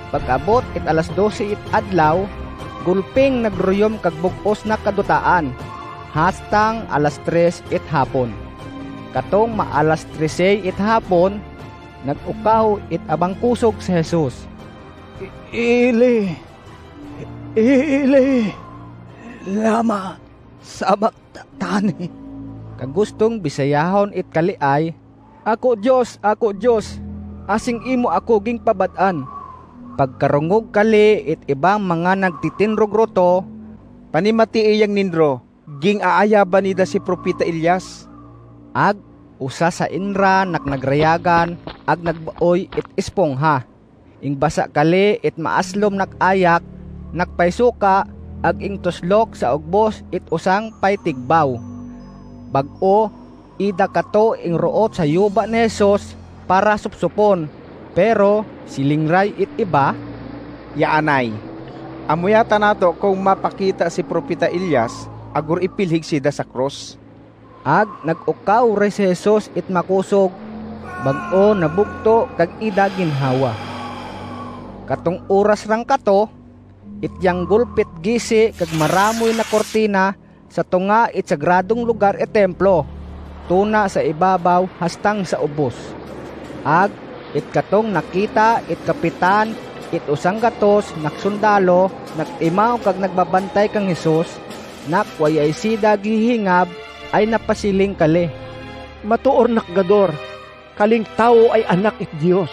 Pag-abot it alas 12 it adlaw, gulping nagruyom kag bug-os na kadutaan, hastang alas 3 it hapon. Katong maalas 13 it hapon, nag-ukaw it abang kusog si Jesus. Ili, lama sabaktani. Kagustong bisayahon it kaliay, ako Diyos, asing imo ako ging pabad-an. Pagkarungog kali it ibang mga nagtitinrog roto, panimati iyang nindro, ging aaya ba nida si Propeta Elias? Ag usa sa inra nagrayagan, ag nagbaoy it ispongha. Ing basa kali it maaslom nakayak, nakpaisuka, ag ing tuslok sa ugbos it usang paytigbaw. Bag-o, ida kato ing root sa yuba ni Jesus para supsupon. Pero silingray it iba, yaanay. Amuyata nato kung mapakita si Propeta Elias, agur ipilhig sida sa cross. Ag nag-ukaw re si Jesus it makusog, bag-o nabugto kag ida ginhawa. Katong oras rang kato, ityang gulpit gisi kag maramoy na kortina sa tunga it sagradong lugar et templo, tuna sa ibabaw hastang sa ubos. Ag it katong nakita it kapitan it usang gatos naksundalo nagtimaw kag nagbabantay kang Jesus, nakwayay sida gihingab ay napasiling kali. Matuor nakgador, kaling tao ay anak it Dios.